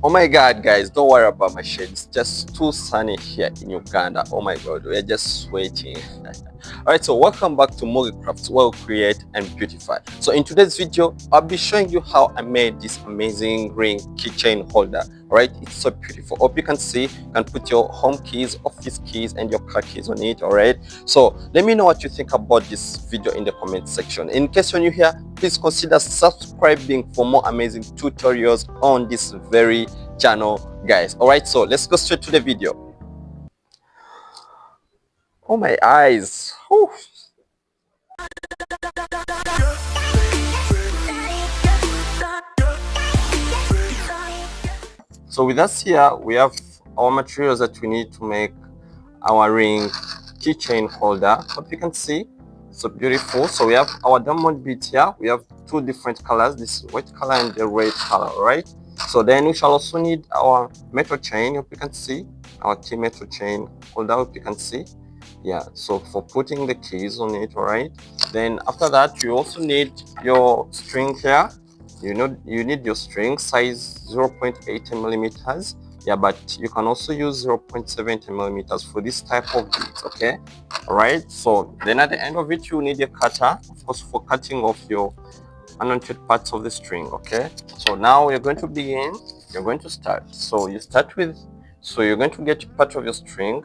Oh my god, guys, don't worry about my shade. It's just too sunny here in Uganda. Oh my god, we're just sweating. Alright, so welcome back to Mogi Crafts, where we create and beautify. So in today's video, I'll be showing you how I made this amazing ring keychain holder. Alright, it's so beautiful. Hope you can see, you can put your home keys, office keys, and your car keys on it. Alright, so let me know what you think about this video in the comment section. In case you're new here, please consider subscribing for more amazing tutorials on this very channel, guys. All right, so let's go straight to the video. Oh, my eyes. Whew. So with us here, we have our materials that we need to make our ring keychain holder. What you can see, so beautiful. So we have our diamond bead here. We have two different colors, this white color and the red color, right? So then we shall also need our metal chain. Hope you can see our key metal chain holder. Hope you can see. Yeah, so for putting the keys on it, all right? Then after that, you also need your string here. You need your string size 0.80 millimeters. Yeah, but you can also use 0.70 millimeters for this type of beads. Okay, all right. So then at the end of it, you need a cutter, of course, for cutting off your unwanted parts of the string. Okay, so now we're going to begin. You're going to start. So you start with, so you're going to get part of your string.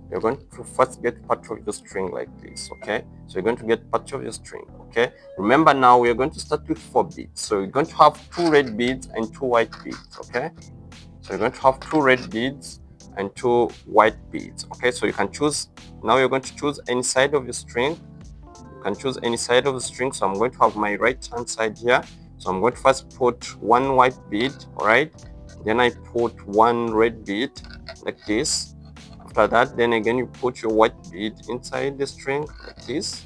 You're going to first get part of your string like this. Okay, so you're going to get part of your string. Okay, remember now we are going to start with 4 beads. So you're going to have 2 red beads and 2 white beads. Okay, so you're going to have 2 red beads and 2 white beads. Okay, so you can choose, now you're going to choose any side of your string. You can choose any side of the string. So I'm going to have my right hand side here. So I'm going to first put 1 white bead. All right, then I put 1 red bead like this. After that, then again you put your white bead inside the string like this.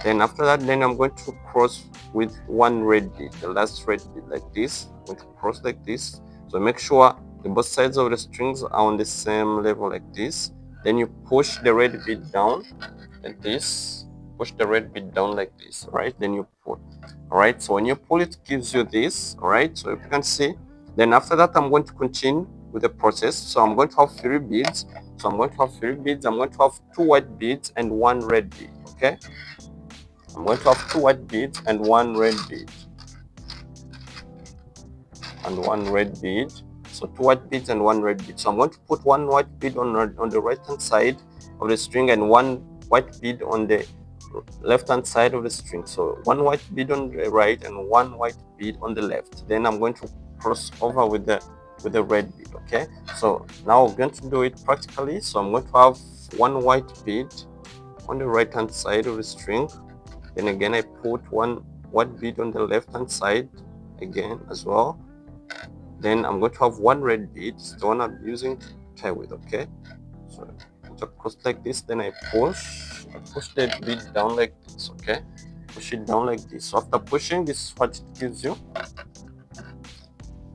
Then after that, then I'm going to cross with 1 red bead, the last red bead like this. I'm going to cross like this. So make sure the both sides of the strings are on the same level like this. Then you push the red bead down like this. Push the red bead down like this. All right, then you pull. All right, so when you pull, it gives you this. All right, so if you can see, then after that I'm going to continue with the process. So I'm going to have 3 beads. So I'm going to have 3 beads. I'm going to have 2 white beads and 1 red bead. Okay, I'm going to have 2 white beads and 1 red bead and 1 red bead. So 2 white beads and 1 red bead. So I'm going to put 1 white bead on the right hand side of the string and 1 white bead on the left hand side of the string. So 1 white bead on the right and 1 white bead on the left. Then I'm going to cross over with the red bead. Okay, so now we're going to do it practically. So I'm going to have 1 white bead on the right hand side of the string. Then again I put 1 white bead on the left hand side again as well. Then I'm going to have 1 red bead, it's the one I'm using to tie with. Okay, so put across like this. Then I push the bead down like this. Okay, push it down like this. So after pushing, this is what it gives you.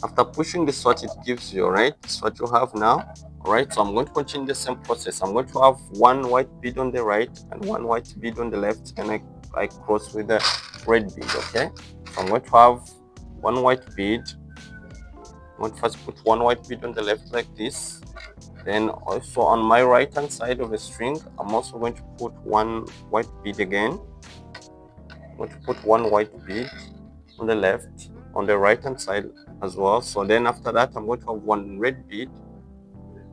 After pushing, this is what it gives you. Right, this is what you have now. All right, so I'm going to continue the same process. I'm going to have 1 white bead on the right and 1 white bead on the left, and I cross with a red bead. Okay, so I'm going to have 1 white bead. I'm going to first put 1 white bead on the left like this. Then also on my right hand side of the string, I'm also going to put 1 white bead again. I'm going to put 1 white bead on the left, on the right hand side as well. So then after that, I'm going to have 1 red bead.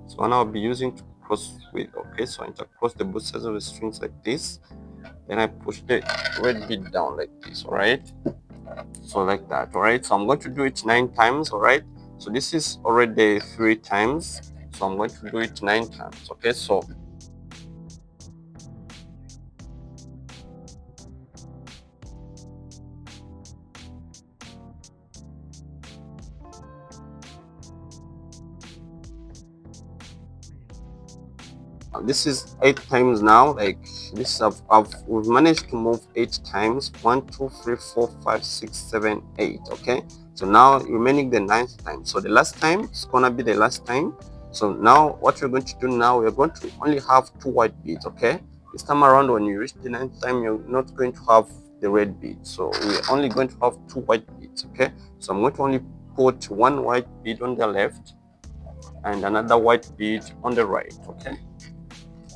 So one I'll be using to cross with. Okay, so I intercross the both sides of the strings like this. Then I push the red bead down like this. All right, so like that. All right, so I'm going to do it 9 times. All right, so this is already 3 times, so I'm going to do it 9 times. Okay, so this is 8 times now. Like this, we've managed to move 8 times. 1 2 3 4 5 6 7 8. Okay, so now remaining the 9th time. So the last time is gonna be the last time. So now what we're going to do now, we're going to only have 2 white beads. Okay, this time around when you reach the 9th time, you're not going to have the red bead, so we're only going to have 2 white beads. Okay, so I'm going to only put one white bead on the left and another white bead on the right. Okay,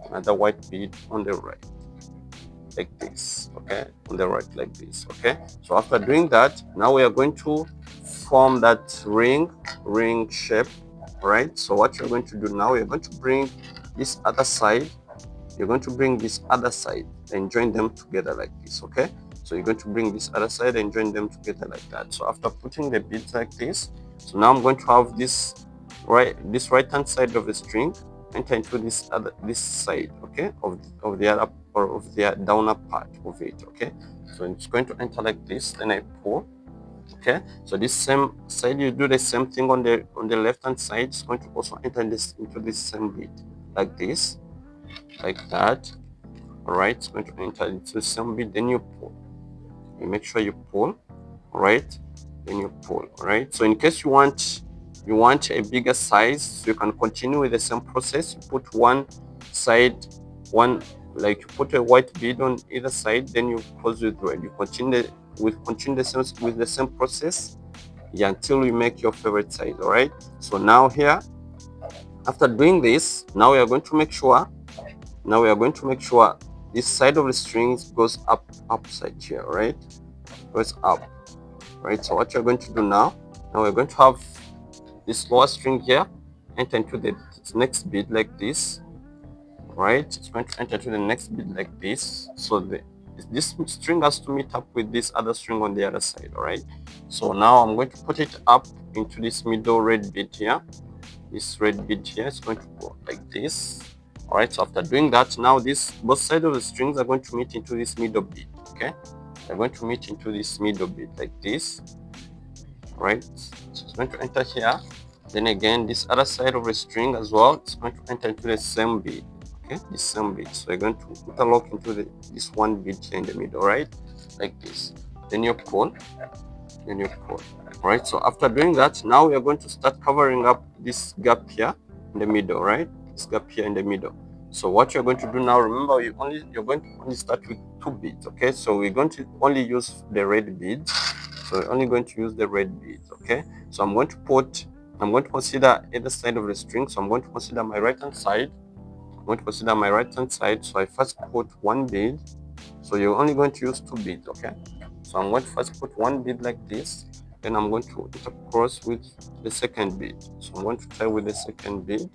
another white bead on the right, like this. Okay, on the right, like this. Okay, so after doing that, now we are going to form that ring shape. Right, so what you're going to do now, you're going to bring this other side, you're going to bring this other side and join them together like this. Okay, so you're going to bring this other side and join them together like that. So after putting the beads like this, so now I'm going to have this right hand side of the string enter into this side, okay, of the other, or of the downer part of it. Okay, so it's going to enter like this, then I pull. Okay, so this same side, you do the same thing on the left hand side. It's going to also enter into this same bead like this, like that. All right, it's going to enter into the same bead, then you pull. You make sure you pull. All right, then you pull. All right, so in case you want a bigger size, so you can continue with the same process. You put one side, like you put a white bead on either side, then you close with red. You continue with the same process, yeah, until you make your favorite size. All right, so now here, after doing this, now we are going to make sure this side of the strings goes upside here. Right, goes up. Right, so what you're going to do now we're going to have this lower string here enter into the next bead like this. Right, it's going to enter to the next bead like this. So this string has to meet up with this other string on the other side. All right, so now I'm going to put it up into this middle red bead here. This red bead here is going to go like this. All right, so after doing that, now both sides of the strings are going to meet into this middle bead. Okay, they're going to meet into this middle bead like this. All right, so it's going to enter here. Then again, this other side of the string as well, it's going to enter into the same bead. Okay, the same bead. So you're going to interlock into this one bead here in the middle. Right, like this. Then you pull. Then you pull. All right, so after doing that, now we are going to start covering up this gap here in the middle. Right, this gap here in the middle. So what you're going to do now, remember, you're going to only start with 2 beads. Okay, so we're going to only use the red beads. So we're only going to use the red beads. Okay, so I'm going to consider either side of the string. So I'm going to consider my right hand side. So I first put 1 bead. So you're only going to use 2 beads. Okay, so I'm going to first put 1 bead like this. Then I'm going to intercross with the second bead. So I'm going to tie with the second bead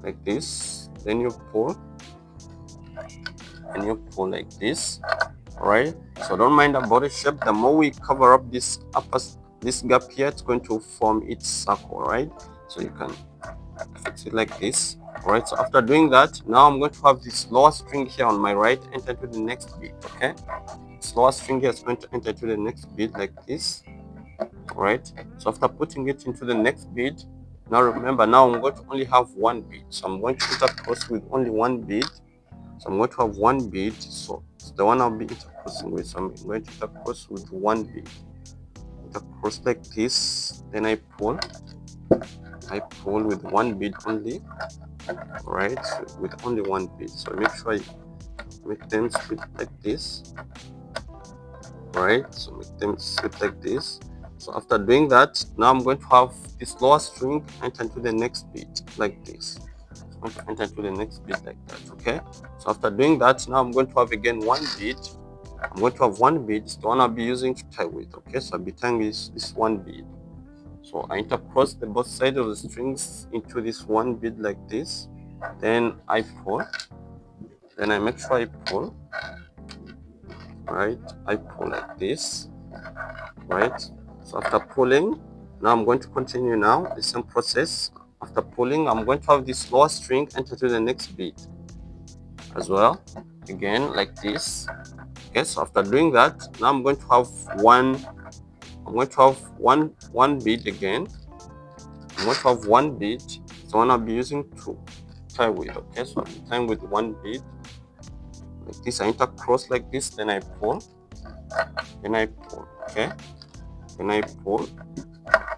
like this. Then you pull, and you pull like this. All right, so don't mind about the shape. The more we cover up this gap here, it's going to form its circle. Right, so you can fix it like this. All right, so after doing that, now I'm going to have this lower string here on my right enter to the next bead. Okay, this lower string here is going to enter to the next bead like this. All right, so after putting it into the next bead, now remember, now I'm going to only have 1 bead. So I'm going to intercross with only 1 bead. So I'm going to have 1 bead. So it's the one I'll be intercrossing with. So I'm going to intercross with 1 bead. Intercross like this. Then I pull with 1 bead only. Right, so with only 1 bead. So make sure you make them split like this. Right, so make them split like this. So after doing that, now I'm going to have this lower string enter into the next bead like this. It's going to enter into the next bead like that. Okay, so after doing that, now I'm going to have again 1 bead. I'm going to have 1 bead. It's the one I'll be using to tie with. Okay, so I'll be tying this 1 bead. So I intercross both sides of the strings into this 1 bead like this. Then I pull. Then I make sure I pull. Right, I pull like this. Right, so after pulling, now I'm going to continue now the same process. After pulling, I'm going to have this lower string enter to the next bead as well, again like this. Okay, so after doing that, now I'm going to have one bead again. I'm going to have 1 bead, the one I'll be using to tie with. Okay, so I'll be tying with 1 bead like this. I intercross like this, then I pull, okay, then I pull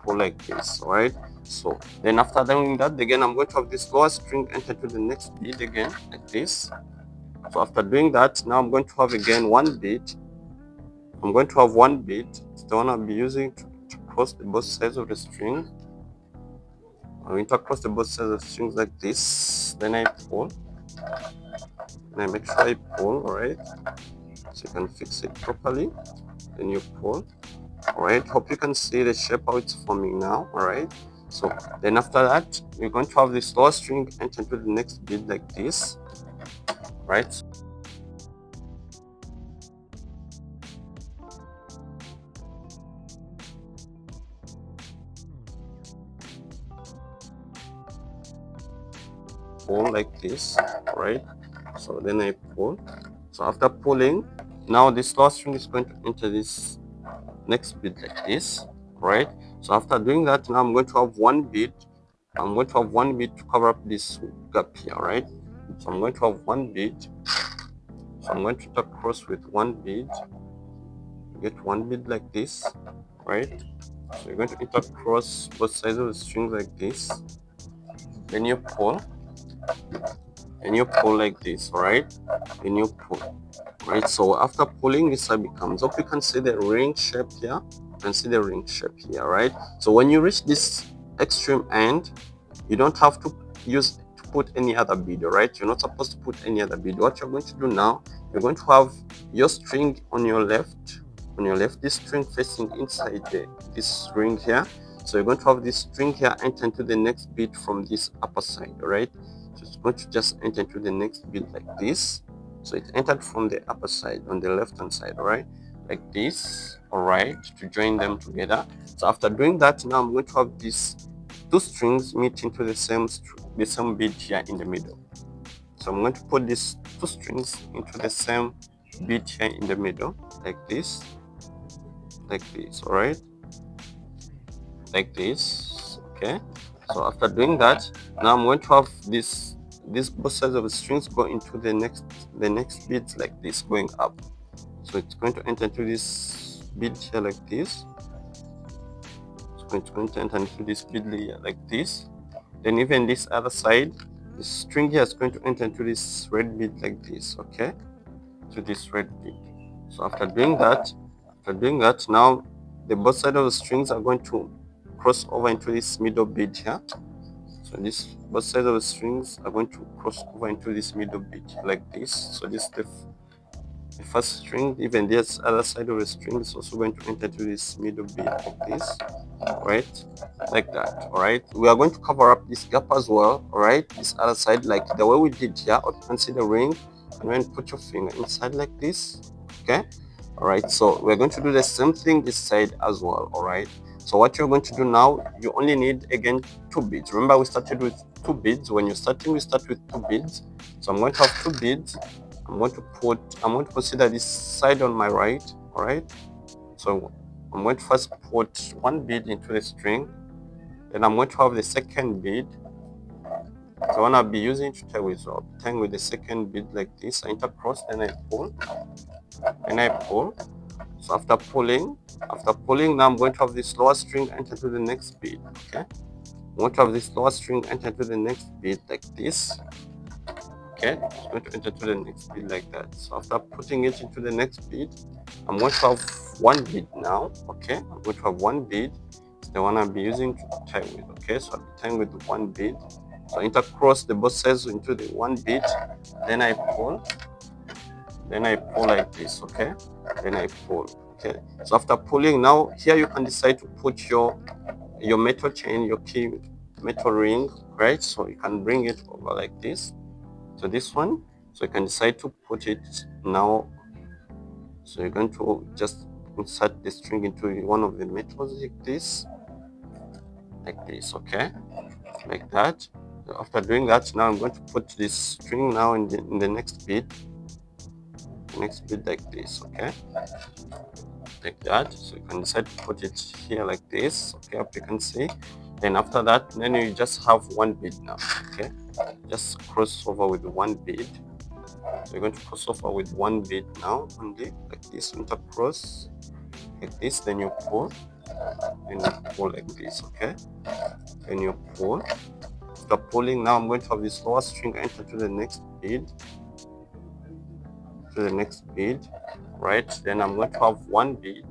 like this. All right, so then after doing that, again I'm going to have this lower string enter to the next bead again like this. So after doing that, now I'm going to have again 1 bead. I'm going to have 1 bead, it's the one I'll be using to intercross the both sides of the string. I intercross the both sides of the strings like this. Then I pull. And I make sure I pull, alright? So you can fix it properly. Then you pull. Alright, hope you can see the shape how it's forming now. Alright. So then after that, we're going to have this lower string enter into the next bead like this. Right? Pull like this, right? So then I pull. So after pulling, now this last string is going to enter this next bead like this, right? So after doing that, now I'm going to have one bead. I'm going to have one bead to cover up this gap here, right? So I'm going to have one bead. So I'm going to tuck across with one bead. Get one bead like this, right? So you're going to intercross both sides of the strings like this. Then you pull. And you pull like this, right? Then you pull, right? So after pulling, this side becomes up. You can see the ring shape here. You can see the ring shape here, right? So when you reach this extreme end, you don't have to put any other bead, right? You're not supposed to put any other bead. What you're going to do now, you're going to have your string on your left. On your left, this string facing inside this ring here. So you're going to have this string here enter into the next bead from this upper side, right? So it's going to just enter into the next bead like this. So it entered from the upper side on the left hand side, right? Like this, alright, to join them together. So after doing that, now I'm going to have these two strings meet into the same bead here in the middle. So I'm going to put these two strings into the same bead here in the middle, like this, alright, like this, okay. So after doing that, now I'm going to have this both sides of the strings go into the next beads like this, going up. So it's going to enter into this bead here like this. It's going to enter into this bead layer like this. Then even this other side, the string here is going to enter into this red bead like this, okay, to this red bead. So after doing that, now the both sides of the strings are going to cross over into this middle bead here. So this both sides of the strings are going to cross over into this middle bead like this. So this is the first string. Even this other side of the string is also going to enter into this middle bead like this, right? Like that. All right, we are going to cover up this gap as well, all right, this other side like the way we did here. Or you can see the ring, and then put your finger inside like this, okay. All right, so we're going to do the same thing this side as well. All right, so what you're going to do now, you only need again two beads. Remember, we started with two beads. When you're starting, we start with two beads. So I'm going to have two beads. I'm going to consider this side on my right, all right. So I'm going to first put one bead into the string. Then I'm going to have the second bead. So when I'll be using to tie with, so I'll be tying with the second bead like this. I intercross, then I pull, and I pull. So after pulling, now I'm going to have this lower string enter to the next bead. Okay, I'm going to have this lower string enter to the next bead like this. Okay, it's going to enter to the next bead like that. So after putting it into the next bead, I'm going to have one bead now. Okay, I'm going to have one bead. It's the one I'll be using to tie with. Okay, so I'll be tying with one bead. So I intercross the both sides into the one bead. Then I pull. Then I pull like this. Okay, then I pull. Okay, so after pulling, now here you can decide to put your metal chain, your key metal ring, right? So you can bring it over like this. So this one, so you can decide to put it now. So you're going to just insert the string into one of the metals like this, okay, like that. So after doing that, now I'm going to put this string now in the next bead, like this, okay, like that. So you can decide to put it here like this, okay, up you can see. Then after that, then you just have one bead now, okay, just cross over with one bead. So you're going to cross over with one bead now only, like this, intercross like this, then you pull, and you pull like this, okay, then you pull. After pulling, now I'm going to have this lower string enter to the next bead, right? Then I'm going to have one bead,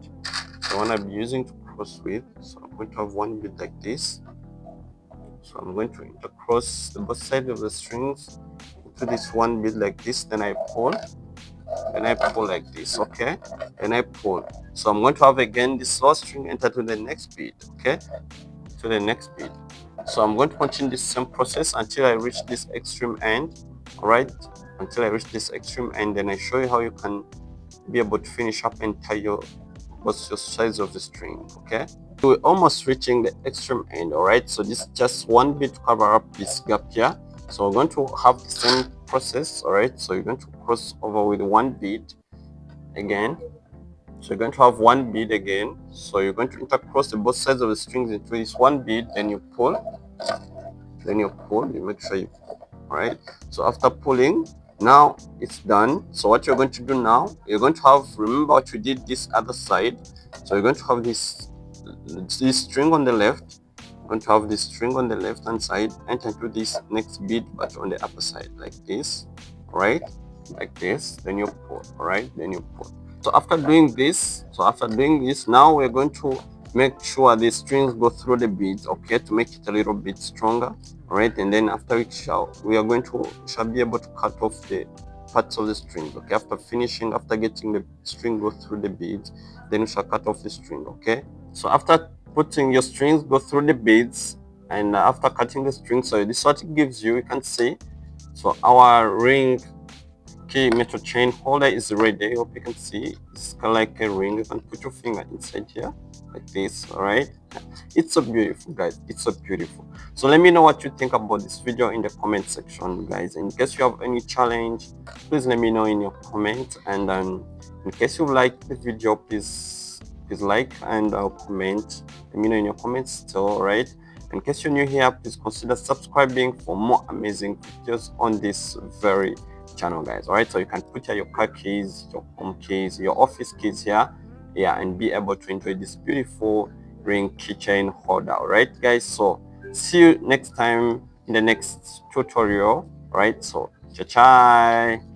the one I'll be using to intercross with. So I'm going to have one bead like this. So I'm going to intercross the both sides of the strings into this one bead like this. Then I pull like this, okay? Then I pull. So I'm going to have again this last string enter to the next bead, okay? To the next bead. So I'm going to continue this same process until I reach this extreme end, alright? Until I reach this extreme end, then I show you how you can be able to finish up and tie your both your sides of the string, okay? So we're almost reaching the extreme end, alright? So this is just one bead to cover up this gap here. So we're going to have the same process, alright? So you're going to cross over with one bead again. So you're going to have one bead again. So you're going to intercross the both sides of the strings into this one bead, then you pull, you make sure you pull, right? So after pulling, now it's done. So what you're going to do now, you're going to have, remember what you did this other side. So you're going to have this string on the left. You're going to have this string on the left hand side, enter into this next bead but on the upper side like this, right? Like this, then you pull, alright? Then you pull. So after doing this, now we're going to make sure the strings go through the beads, okay, to make it a little bit stronger, right? And then after we are going to shall be able to cut off the parts of the strings, okay? After getting the string go through the beads, then we shall cut off the string, okay? So after putting your strings go through the beads and after cutting the string, so this is what it gives you. You can see, so our ring key metal chain holder is ready. Hope you can see it's kind of like a ring. You can put your finger inside here like this, all right? It's so beautiful, guys. It's so beautiful. So let me know what you think about this video in the comment section, guys. In case you have any challenge, please let me know in your comment. And in case you like the video, please like and comment. Let me know in your comments still, all right? In case you're new here, please consider subscribing for more amazing videos on this very channel, guys. All right, so you can put here your car keys, your home keys, your office keys here, yeah, and be able to enjoy this beautiful ring keychain holder. All right, guys, so see you next time in the next tutorial. All right, so ciao ciao.